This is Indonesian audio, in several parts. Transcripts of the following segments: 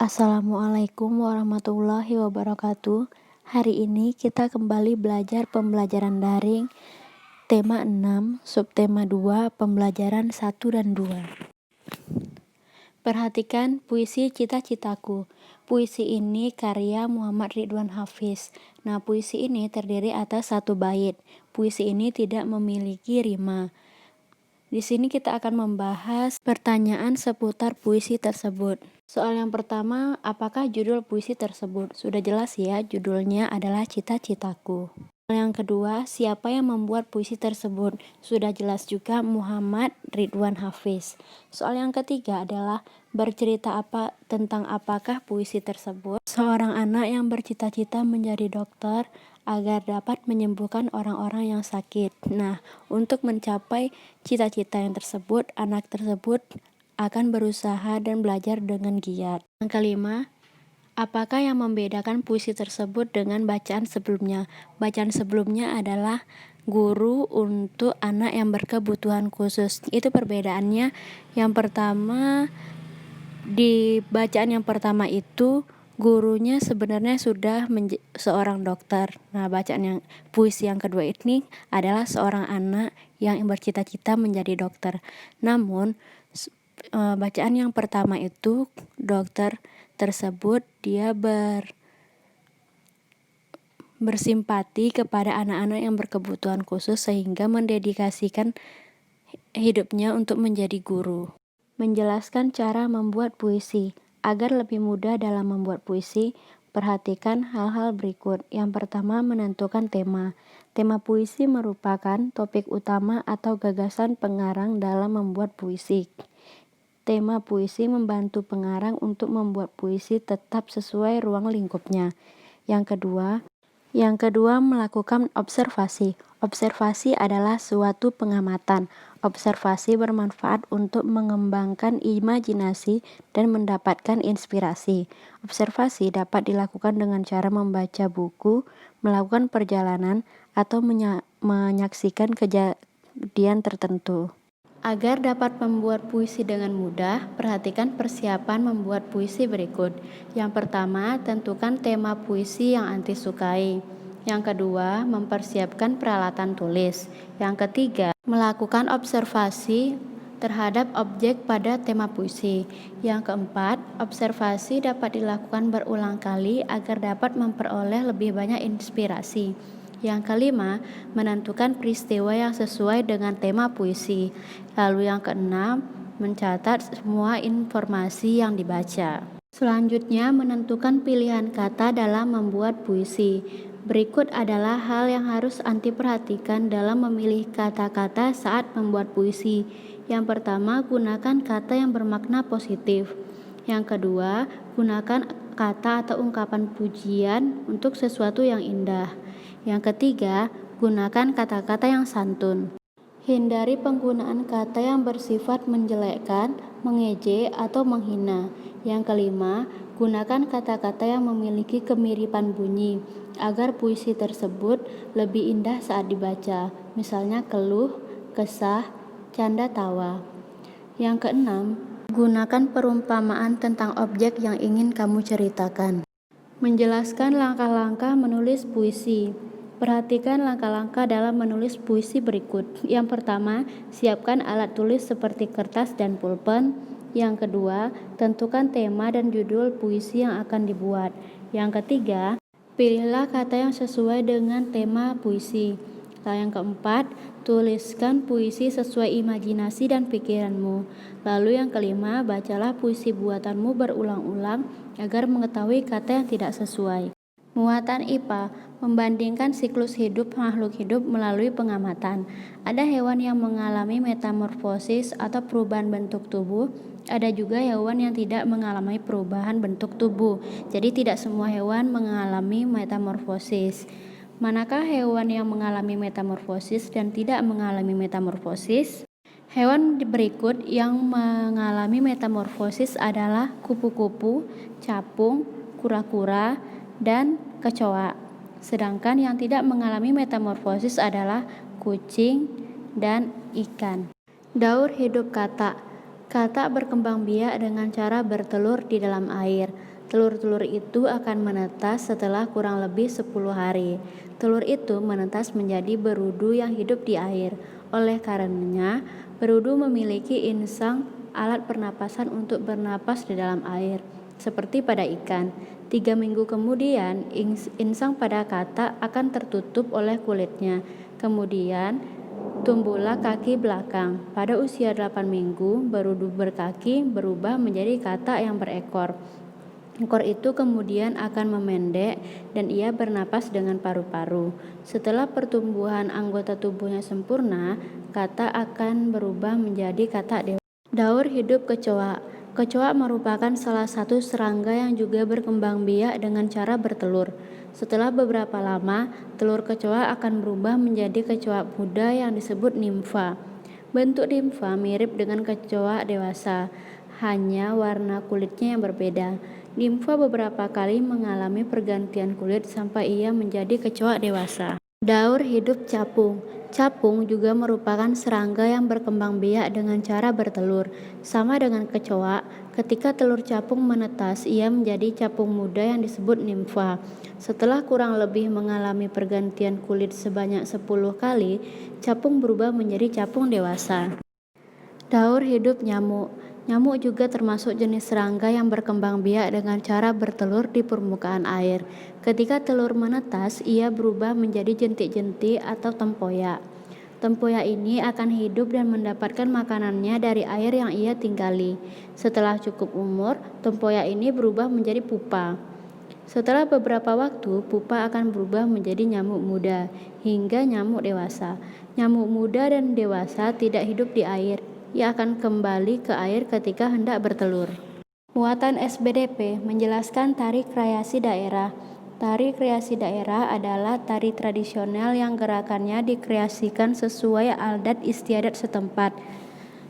Assalamualaikum warahmatullahi wabarakatuh. Hari ini kita kembali belajar pembelajaran daring tema 6, subtema 2, pembelajaran 1 dan 2. Perhatikan puisi Cita-Citaku. Puisi ini karya Muhammad Ridwan Hafiz. Nah, puisi ini terdiri atas 1 bait. Puisi ini tidak memiliki rima. Di sini kita akan membahas pertanyaan seputar puisi tersebut. Soal yang pertama, apakah judul puisi tersebut? Sudah jelas ya, judulnya adalah Cita-Citaku. Soal yang kedua, siapa yang membuat puisi tersebut? Sudah jelas juga, Muhammad Ridwan Hafiz. Soal yang ketiga adalah bercerita tentang apakah puisi tersebut? Seorang anak yang bercita-cita menjadi dokter agar dapat menyembuhkan orang-orang yang sakit. Nah, untuk mencapai cita-cita yang tersebut, anak tersebut akan berusaha dan belajar dengan giat. Yang kelima, apakah yang membedakan puisi tersebut dengan bacaan sebelumnya? Bacaan sebelumnya adalah guru untuk anak yang berkebutuhan khusus. Itu perbedaannya. Yang pertama, di bacaan yang pertama itu gurunya sebenarnya sudah seorang dokter. Nah, puisi yang kedua ini adalah seorang anak yang bercita-cita menjadi dokter. Namun bacaan yang pertama itu dokter tersebut dia bersimpati kepada anak-anak yang berkebutuhan khusus sehingga mendedikasikan hidupnya untuk menjadi guru. Menjelaskan cara membuat puisi. Agar lebih mudah dalam membuat puisi, perhatikan hal-hal berikut. Yang pertama, menentukan tema. Tema puisi merupakan topik utama atau gagasan pengarang dalam membuat puisi. Tema puisi membantu pengarang untuk membuat puisi tetap sesuai ruang lingkupnya. Yang kedua, melakukan observasi. Observasi adalah suatu pengamatan. Observasi bermanfaat untuk mengembangkan imajinasi dan mendapatkan inspirasi. Observasi dapat dilakukan dengan cara membaca buku, melakukan perjalanan, atau menyaksikan kejadian tertentu. Agar dapat membuat puisi dengan mudah, perhatikan persiapan membuat puisi berikut. Yang pertama, tentukan tema puisi yang Anti sukai. Yang kedua, mempersiapkan peralatan tulis. Yang ketiga, melakukan observasi terhadap objek pada tema puisi. Yang keempat, observasi dapat dilakukan berulang kali agar dapat memperoleh lebih banyak inspirasi. Yang kelima, menentukan peristiwa yang sesuai dengan tema puisi. Lalu yang keenam, mencatat semua informasi yang dibaca. Selanjutnya, menentukan pilihan kata dalam membuat puisi. Berikut adalah hal yang harus Anti perhatikan dalam memilih kata-kata saat membuat puisi. Yang pertama, gunakan kata yang bermakna positif. Yang kedua, gunakan kata atau ungkapan pujian untuk sesuatu yang indah. Yang ketiga, gunakan kata-kata yang santun. Hindari penggunaan kata yang bersifat menjelekkan, mengejek, atau menghina. Yang kelima, gunakan kata-kata yang memiliki kemiripan bunyi, agar puisi tersebut lebih indah saat dibaca. Misalnya keluh, kesah, canda tawa. Yang keenam, gunakan perumpamaan tentang objek yang ingin kamu ceritakan. Menjelaskan langkah-langkah menulis puisi. Perhatikan langkah-langkah dalam menulis puisi berikut. Yang pertama, siapkan alat tulis seperti kertas dan pulpen. Yang kedua, tentukan tema dan judul puisi yang akan dibuat. Yang ketiga, pilihlah kata yang sesuai dengan tema puisi. Yang keempat, tuliskan puisi sesuai imajinasi dan pikiranmu. Lalu yang kelima, bacalah puisi buatanmu berulang-ulang agar mengetahui kata yang tidak sesuai. Muatan IPA membandingkan siklus hidup makhluk hidup melalui pengamatan. Ada hewan yang mengalami metamorfosis atau perubahan bentuk tubuh. Ada juga hewan yang tidak mengalami perubahan bentuk tubuh. Jadi tidak semua hewan mengalami metamorfosis. Manakah hewan yang mengalami metamorfosis dan tidak mengalami metamorfosis? Hewan berikut yang mengalami metamorfosis adalah kupu-kupu, capung, kura-kura, dan kecoa. Sedangkan yang tidak mengalami metamorfosis adalah kucing dan ikan. Daur hidup kata. Kata berkembang biak dengan cara bertelur di dalam air. Telur-telur itu akan menetas setelah kurang lebih 10 hari. Telur itu menetas menjadi berudu yang hidup di air. Oleh karenanya, berudu memiliki insang alat pernapasan untuk bernapas di dalam air, seperti pada ikan. 3 minggu kemudian, insang pada katak akan tertutup oleh kulitnya. Kemudian, tumbuhlah kaki belakang. Pada usia 8 minggu, berudu berkaki berubah menjadi katak yang berekor. Ekor itu kemudian akan memendek dan ia bernapas dengan paru-paru. Setelah pertumbuhan anggota tubuhnya sempurna, katak akan berubah menjadi katak dewasa. Daur hidup kecoa. Kecoa merupakan salah satu serangga yang juga berkembang biak dengan cara bertelur. Setelah beberapa lama, telur kecoa akan berubah menjadi kecoa muda yang disebut nimfa. Bentuk nimfa mirip dengan kecoa dewasa, hanya warna kulitnya yang berbeda. Nimfa beberapa kali mengalami pergantian kulit sampai ia menjadi kecoa dewasa. Daur hidup capung. Capung juga merupakan serangga yang berkembang biak dengan cara bertelur. Sama dengan kecoa, ketika telur capung menetas, ia menjadi capung muda yang disebut nimfa. Setelah kurang lebih mengalami pergantian kulit sebanyak 10 kali, capung berubah menjadi capung dewasa. Daur hidup nyamuk. Nyamuk juga termasuk jenis serangga yang berkembang biak dengan cara bertelur di permukaan air. Ketika telur menetas, ia berubah menjadi jentik-jentik atau tempoyak. Tempoyak ini akan hidup dan mendapatkan makanannya dari air yang ia tinggali. Setelah cukup umur, tempoyak ini berubah menjadi pupa. Setelah beberapa waktu, pupa akan berubah menjadi nyamuk muda, hingga nyamuk dewasa. Nyamuk muda dan dewasa tidak hidup di air. Ia akan kembali ke air ketika hendak bertelur. Muatan SBDP menjelaskan tari kreasi daerah. Tari kreasi daerah adalah tari tradisional yang gerakannya dikreasikan sesuai adat istiadat setempat.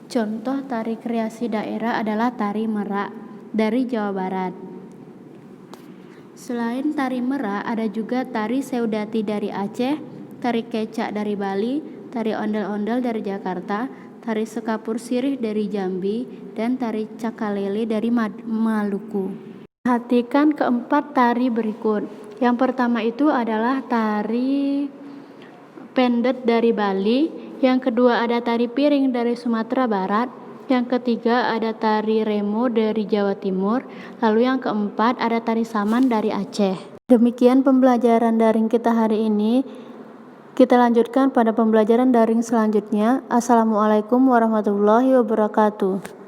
Contoh tari kreasi daerah adalah tari merak dari Jawa Barat. Selain tari merak, ada juga tari seudati dari Aceh, tari kecak dari Bali, tari ondel-ondel dari Jakarta, tari sekapur sirih dari Jambi, dan tari cakalele dari Maluku. Perhatikan keempat tari berikut. Yang pertama itu adalah tari pendet dari Bali, yang kedua ada tari piring dari Sumatera Barat, yang ketiga ada tari remo dari Jawa Timur, lalu yang keempat ada tari saman dari Aceh. Demikian pembelajaran daring kita hari ini. Kita lanjutkan pada pembelajaran daring selanjutnya. Assalamualaikum warahmatullahi wabarakatuh.